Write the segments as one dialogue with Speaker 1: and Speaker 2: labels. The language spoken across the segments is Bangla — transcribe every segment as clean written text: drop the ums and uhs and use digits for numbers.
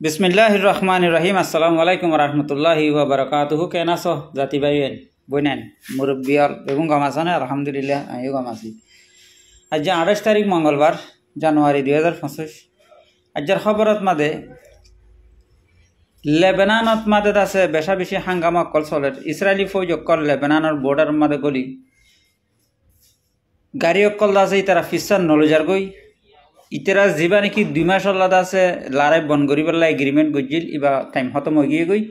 Speaker 1: বিসমিল্লাহির রহমানির রহিম। আসসালামু আলাইকুম রহমতুল্লাহি ওয়া বারাকাতুহু। কেন আছো জাতি ভাই বইনেন মুরব্বিয়র বেগুন গাম আছে না? আলহামদুলিল্লাহ আমিও গাম আছি। আজ 28 তারিখ মঙ্গলবার জানুয়ারি 2025। আজের খবরত মাদে লেবাননত মাদে আছে বেশা বেশি হাঙ্গামা কল চলে। ইসরায়েলি ফৌজ অকল লেবাননের বর্ডার মাদে গলি গাড়ি অকল আছে তারা ফিসার নলজার গই ইতারা যা নাকি 2 মাস আলাদা আছে লড়াই বন করি পেলা এগ্রিমেন্ট গজিল ইবা টাইম খতম হয়ে গিয়ে গই।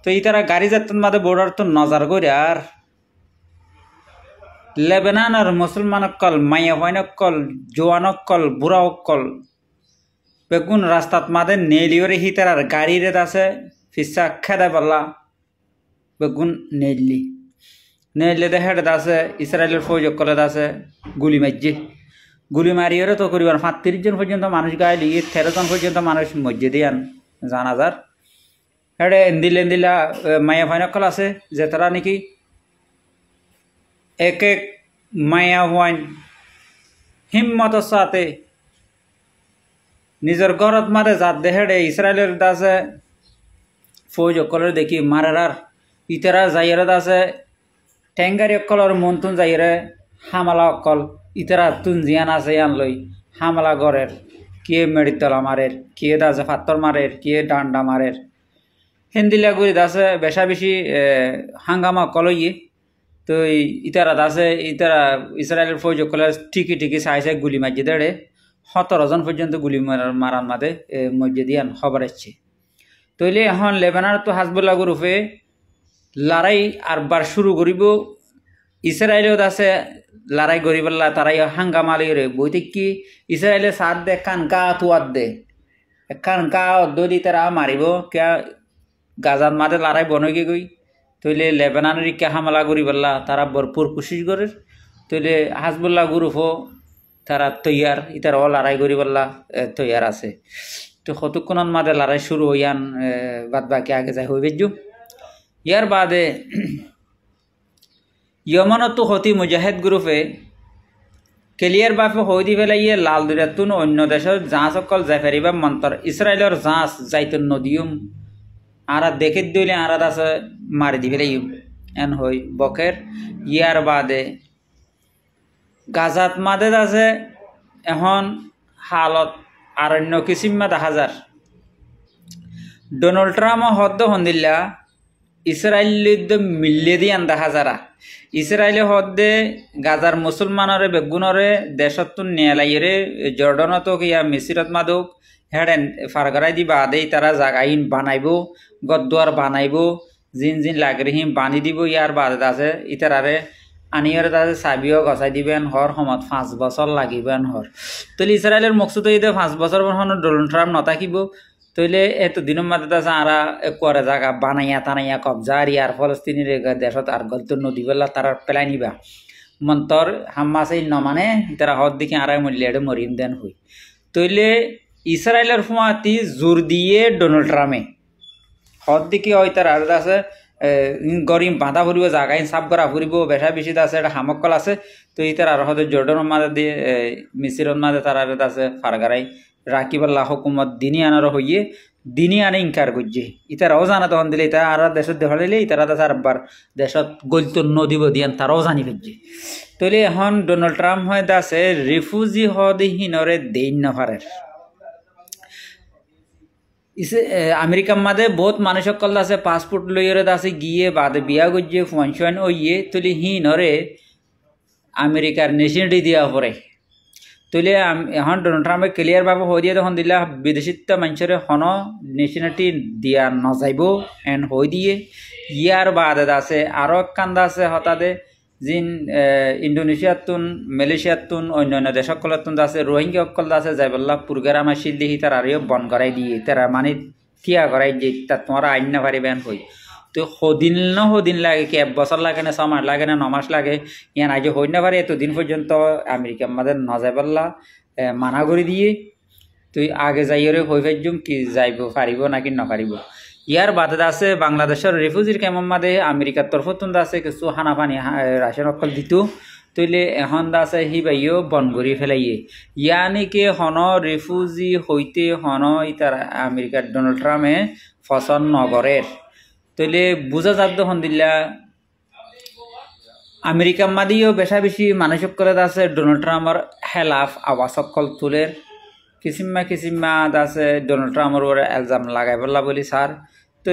Speaker 1: তো ইতারা গাড়ি যাতন মাদে বর্ডার তো নজর করে আর লেবানন আর মুসলমান অকল মাইয়া হইন অকল জোয়ান অকল বুড়া অকল বেগুন রাস্তাত মাদে নেলিওরে হিতার গাড়িরে আছে ফিসা খেদা পাল্লা বেগুন নেলি দেখে আছে ইসরায়েলের ফৌজ অকলে আছে গুলি মারছে। গুলি মারিয়ে তো করিবার 35 জন পর্যন্ত মানুষ গাইলি 13 জন পর্যন্ত মানুষ মসজিদে আন জানাজার হেডে এন্দিলা মায়া ফাইনকল আছে যে তারা নাকি এক এক মায়া হওয়াইন হিম্মতের সাথে নিজের ঘরত মারে যাত দেহেডে ইসরায়েলের দাসে ফৌজ অকলের দেখি মারার ইতারা যাইয়ের আছে টেঙ্গারি অকলর মন্তুন যাইরে হামালা অকল ইতারা তুন জিয়ান আছে ইয়ান লই হামলা গড়ের কে মেডিতলা মারের কে দাসে ফাত্তর মারের কে ডান্ডা মারের হেন্দিলা গুড়ি দাসে বেশা বেশি হাঙ্গামা কলইয়ে। তো ইতারা দাসে ইতারা ইসরায়েলের ফৌজ কলে ঠিকই চাইছে গুলি মারছে দেড়ে 17 জন পর্যন্ত গুলি মারার মাদে মসজিদ দিয়ান খবর আসছে। তৈলে এখন লেবানন তো হাজবুল্লাহ গ্রুপে লড়াই আরবার শুরু করিব। ইসরায়েলেও দাসে লড়াই করি পেলা তারাই হাঙ্গামা রে বইতে কি ইসরায়েলে সার দে কান গা তুয়ার দে কান গা দলি তারা মারিব কে গাজার মাঝে লড়াই বনগে গই। তৈলে লেবাননের কে হামলা করি পেলা তারা ভরপুর কোশিশ করে। তৈলে হাজবুল্লাহ গ্রুপও তারা তৈয়ার ইতার লড়াই করি পেলা তৈয়ার আছে। তো কতক্ষণ মাঝে লড়াই শুরু হইয়ান বাদ বাকি আগে যাই হইবে। ইয়ার বাদে ইয়মনতো হতি মুজাহিদ গ্রুপে কেলিয়ার বাপে হই দি পেলাইয়ে লাল দুরাতুন অন্য দেশের জাহাজ অকল যাই ফেরিবা মন্তর ইসরায়েলের জাহাজ যাইতুন নদীম আর দেখে দিলে আর আছে মারি দি পেলাই এন হই বকের। ইয়ার বাদে গাজাত মাদে আছে এখন হালত আরণ্য কিসিমা দেখা যার ডোনাল্ড ট্রাম্প হদ্দ হন্দিল্লা ইসরায়েল মিল্লে দিয়ান দেখা যারা ইসরায়েলে হদ্দে গাজার মুসলমানরে বেগুনরে দেশতুন নেলাইরে জর্ডনত কিয়া মিসিরত মাদক হেডেন ফারগরাই দি বাদেই তারা জাগাইন বানাইব গদ্দুয়ার বানাইব জিন লাগরিহিম বানি দিব। ইয়ার বাদে আছে ইতারারে আনিয়র তাদের চাবিও গছাই দিবেন হর সমত 5 বছর লাগিবেন হর। তৈলে ইসরায়েলের মকসুদ ঈদে 5 বছর ডোনাল্ড ট্রাম্প নথাকিব। তৈলে এত দিনের মাঝে আছে আরা করে জায়গা বানাইয়া টানাইয়া কবজা আর ইয়ার ফলস্তিনির দেশত আর গলত নদী বেলা তারা পেলাই নিবা মন্তর হাম্মাস এই নমানে তারা হদ দিকে আড়াই মূল্যে মরিম দেন হই। তৈলে ইসরায়েলের ফুমাতি জোর দিয়ে ডোনাল্ড ট্রাম্পে হদ দিকে হয় তার আর আছে গরিম বাঁধা ফুরিব জাগাই সাফ করা ফুরিব বেশা বেশি আছে একটা হামকল আছে। তো ইতার আর হয়তো জর্ডনের মাঝে দিয়ে মিসিরর মাঝে তার আছে ফারগারাই রাকিবাল্লাহ হুকুমত দিনী আনার হইয়ে দিনী আনে ইনকার করছে। ইতারাও জানা তখন দিলে ইতা আর দেশত দেখাইলে ইতারা আরবার দেশত গলত নদীব দিয়ান তারাও জানি ফেলছে। তৈলে এখন ডোনাল্ড ট্রাম্প হয় আছে রিফিউজি হদিহীনরে দেন নফারের আমেরিকার মাঝে বহুত মানুষ সকল আছে পাসপোর্ট লইরে আছে গিয়ে বাদে বিয়া গজিয়ে ফুয়ান ওইয়ে তুলি হিনরে আমেরিকার নেশনালিটি দিয়া পরে। তুলে এখন ডোনাল্ড ট্রাম্পে ক্লিয়ার ভাবে হয়ে দিয়ে তখন দিলা বিদেশিত্ব মানুষের হন নেশনালিটি দিয়া নযাইব এন হয়ে দিয়ে। ইয়ার বাদে আছে আরও কান্দা আছে হঠাতে জিন ইন্দোনেশিয়াতুন মালয়েশিয়াতুন অন্যান্য দেশ সকলতুন আছে রোহিঙ্গা সকল আছে যাই বললা পুরগারামা শিল্লি তার আরও বন করাই দিয়ে তারা মানে থিয়া করাই যে তা তোমার আইন না পারিবেন হই। তো সদিন লাগে কি 1 বছর লাগে না 6 মাস লাগে না 9 মাস লাগে ইয়ান আজ হই না পারে এতদিন পর্যন্ত আমেরিকার মাঝে নজাই বললা মানা করে দিয়ে তুই আগে যাইরে হই ফেজুম কি যাইব পারিব নাকি নপারিব। ইয়ার বাদে আছে বাংলাদেশের রিফিউজির ক্যাম্পের মাঝে আমেরিকার তরফতুন আছে কিছু হানা পানি রাশিয়ান অকল দিত তৈলে এখন আছে হি বাইও বন করি ফেলাইয়ে ইয়ানি কে হন রিফিউজি হইতে হন ইতার আমেরিকার ডোনাল্ড ট্রাম্পে ফসল নগরের তৈলে বুঝা যাত হন দিল্লা আমেরিকা মাদিও বেশা বেশি মানসিক করে আছে ডোনাল্ড ট্রাম্পর হেলাফ আওয়াজ সকল তুলের কিসিম্মা আছে ডোনাল্ড ট্রাম্পর ওরে এলজাম লাগাই বললা বলি স্যার তো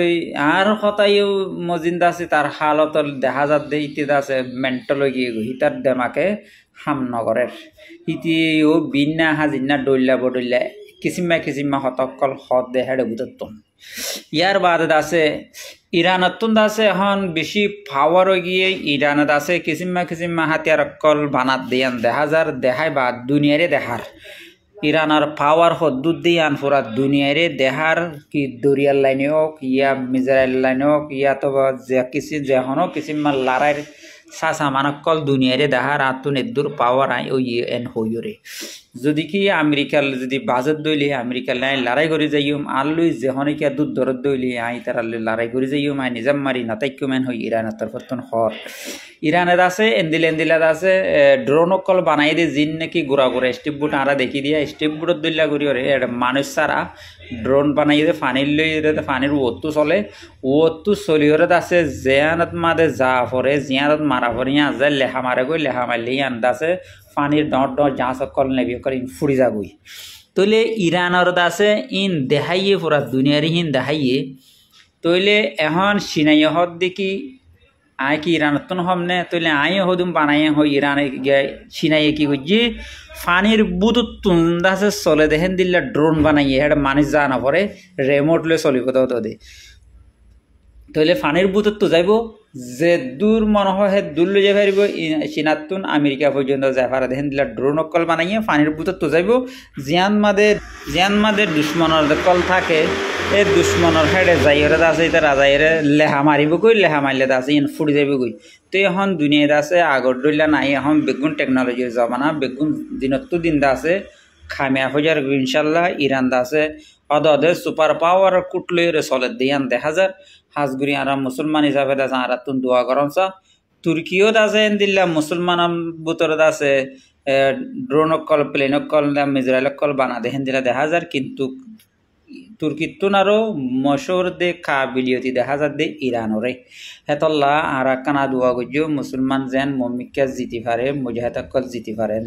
Speaker 1: আর কথাইও মজিন্দা আছে তার হালত দেখা যাত দে ইতিদা আছে মেন্টাল গিয়ে হিতার দেমাকে হামনগরের ইতিও বিন্না হাজিন্না ডইল্লা বডইল্লা কিসিম্মা হতকল হদ দে হেডে বুতত্তম ইয়ার বাদে আছে ইরানত আছে এখন বেশি পাওয়ার গিয়ে ইরানত আছে কিসিম্মা হাতিয়ার কল বানাত দিয়ান দেখা যার দেখায় বা দুনিয়ারে দেখার ইরানের পাওয়ার হদ্দুদ দিয়ান পুরা দুনিয়ারে দেখার কি দরিয়ার লাইনে হোক ইয়া মিজাইল লাইনে হোক ইয়া তো যে যেহনো কিসিম্মা লড়াইয়ের সাসা মানকল দুনিয়ারে দেখার আতুন এদুর পাওয়ার আই ও এন হইরে যদি কি আমেরিকার যদি বাজেট দইলে আমেরিকার লাইন লড়াই করে যাইম আর লই যেহনিকা দুধ দরদ দইলে আই তার লড়াই করে যাইম আই নিজাম মারি নাতাইক্যমেন হই ইরানের তরফতন হর ইরানের আছে এন্দিলাদ আছে ড্রোন কল বানাই দিয়ে জিন নাকি গোড়া স্টেপ বুট আরা দেখি দিয়া স্টেপ বুটত দইলা করি ওরে এটা মানুষ সারা ড্রোন বানাই দিয়ে ফানির লই ফানির ওত্তু চলে ওত্তু চলিওরে আছে জিয়ানত মাদে যা পরে জিয়ানত মারা পরে ইয়া যায় লেখা মারে গই লেখা মারলে আন্দা আছে পানির ডট যা সকল নেবি করে ফুরি যাবই তইলে ইরানের আছে ইন দেখাইয়ে পুরা দুনিয়ার হিন দেখাইয়ে তইলে এখন সিনাই হদ দেখি আয় কি ইরানতন হমনে তইলে আই হদুম বানাইয়ে হই ইরানে গিয়ে সিনাইয়ে কি বুঝছি পানির বুতুত তুন্দা আছে চলে দেখেন দিল্লা ড্রোন বানাইয়ে এটা মানুষ যা না পরে রেমোট লয়ে চলিব তো দে তইলে পানির বুতুত তো যাইব যে দূর মনে হয় হে দূর লই যাই পারিব চীনাতুন আমেরিকা পর্যন্ত যাই পারে দেখেন দিলা ড্রোন কল বানাইয়ে পানির বুতুত তো যাইব জিয়ান মাদে দুশ্মনের কল থাকে এই দুশ্মনের হেডে যাইরে আছে এটা রাজাইরে লেহা মারিব কই লেহা মারলে আছে ইন ফুড়ি যাইব কই তো এখন দুনিয়াতে আছে আগর দইলা নাই এখন বেগুন টেকনোলজির জমানা বেগুন দিনত দিন দা আছে খামিয়া হজার ইনশাল্লাহ ইরান দা আছে অদে সুপার পাওয়ার কুটলইরে চলে দিয়ান দেখা যায় হাজগুড়ি আর মুসলমান হিসাবে আছে আর তুন দোয়া করনসা তুর্কিও আছে দিল্লা মুসলমান বুতরত আছে ড্রোন কল প্লেন কল মিজরাইল কল বানা দেখেন দিলা দেখা যায় কিন্তু তুর্কিতুন আরো মশোর দে কাবিলিয়তি দেখা যায় দে ইরানরে হেতল্লা আর কানা দোয়া গজ্জো মুসলমান যেন মমিকা জিতি পারে মুজাহিদ কল জিতি পারে।